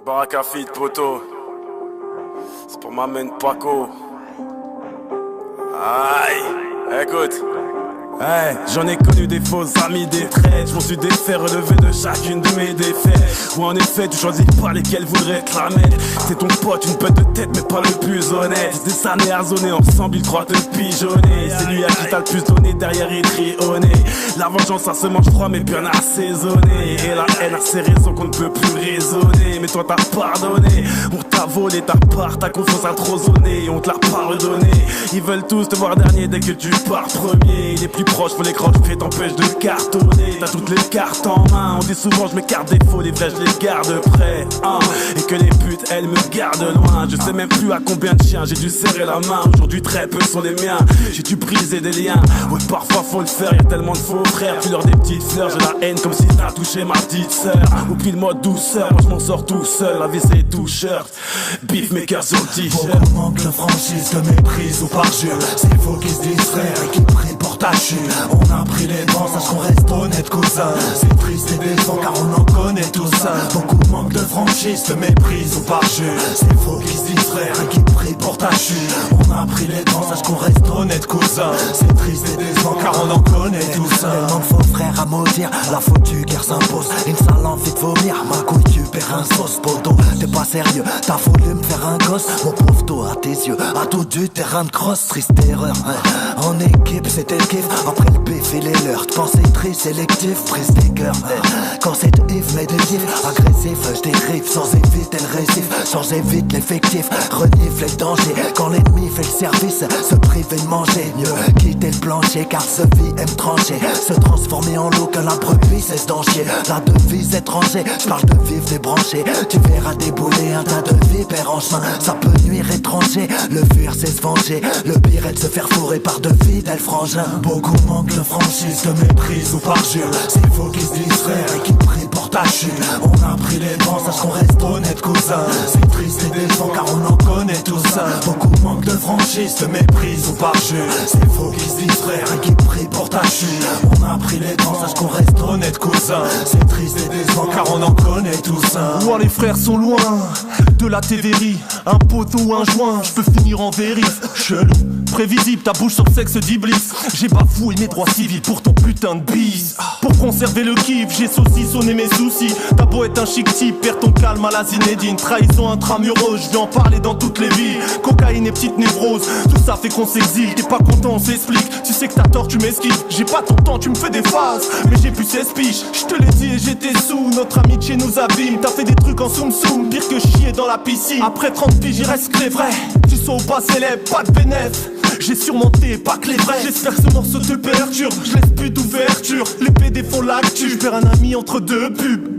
Barakafit, poto. C'est pour ma main Paco. Aïe, écoute. Hey, j'en ai connu des faux amis, des traites. Je m'en suis défait, relevé de chacune de mes défaites. Ou en effet, tu choisis pas lesquels voudraient te la mettre. C'est ton pote, une pète de tête, mais pas le plus honnête. Des années à zoner ensemble, il croit te pigeonner. C'est lui à qui t'as le plus donné, derrière il trionné. La vengeance, ça se mange froid, mais bien assaisonné. Et la haine a ses raisons qu'on ne peut plus raisonner. Mais toi t'as pardonné, on t'a volé ta part, ta confiance a trop zoné. On te l'a pas redonné. Ils veulent tous te voir dernier dès que tu pars premier. Les plus proches, faut les croches, près t'empêche de cartonner. T'as toutes les cartes en main, on dit souvent je m'écarte des faux, les vrais je les garde près, hein. Et que les putes elles me gardent loin. Je sais même plus à combien de chiens j'ai dû serrer la main. Aujourd'hui très peu sont les miens, j'ai dû briser des liens. Ouais parfois faut le faire, y'a tellement de faux frères. Tu leur des petites fleurs, j'ai la haine comme si t'as touché ma petite sœur. Oublie le mode douceur, moi je m'en sors tout seul. La vie c'est tout shirt, beef maker sur le t-shirt. Beaucoup manque de franchise, de méprise ou parjure. C'est faux qui se disent frères et qui prient pour ta chute. On a pris les devants, sache qu'on reste honnête cousin. C'est triste et décevant car on en connaît tous ça. Beaucoup manque de franchise, de méprise ou parjure. C'est faux qui se disent frères et qui prient pour ta chute. On a pris les devants, sache qu'on reste honnête cousin. C'est triste et décevant car on en connaît tous ça. Tellement de faux frères à maudire, la foutue guerre s'impose. Une sale envie de vomir, ma couille tu perds un sauce poteau. T'es pas sérieux, t'as voulu me faire un gosse. Mon pauvre dos à tes yeux, à tout du terrain de crosse. Triste erreur, ouais. En équipe c'était le kiff. Après le bif et les leurs, pensée très sélectif, prise des cœurs. Quand c'est Yves met des gifs, agressif, je dérive sans éviter le récif, changer vite l'effectif, renifle les dangers. Quand l'ennemi fait le service, se priver de manger, mieux quitter le plancher car ce vie aime trancher, se transformer en loup que la brebis cesse d'en chier. La devise étranger, je parle de vivre débranché, tu verras débouler un tas de vipères en chemin, ça peut nuire étranger, le fuir c'est se venger, le pire est de se faire fourrer par de fidèles frangins. Beaucoup manque de franchise, de méprise ou parjure. C'est faux qui se disent frères et qui prient pour ta chute. On a pris les devants, sache qu'on reste honnête cousin. C'est triste et décevant car on en connaît tous ça. Beaucoup manque de franchise, de méprise ou parjure. C'est faux qui se disent frères et qui prient pour ta chute. On a pris les devants, sache qu'on reste honnête cousin. C'est triste et décevant car on en connaît tous ça. Ouah, les frères sont loin de la TVRI, un poteau ou un joint, je peux finir en vérif. Chelou, prévisible, ta bouche sur le sexe d'Iblis. J'ai bafoué mes droits civils pour ton putain de bise. Pour conserver le kiff, j'ai saucissonné mes soucis. T'as beau être un chic type, perds ton calme à la Zinedine. Trahison intramuros, je vais en parler dans toutes les villes. Cocaïne et petite névrose, tout ça fait qu'on s'exile. T'es pas content, on s'explique, tu sais que t'as tort, tu m'esquives. J'ai pas ton temps, tu me fais des phases, mais j'ai plus 16 piges. Je te l'ai dit et j'étais sous, notre amitié nous abîme. T'as fait des trucs en soum-soum, pire que chier dans la piscine. Après 30 piges, il reste que les vrais. Tu sois ou pas célèbre, pas de bénéf. J'ai surmonté, pas que les vrais. J'espère que ce morceau te perturbe. Je laisse plus d'ouverture, les PD font l'actu. Je perds un ami entre deux pubs.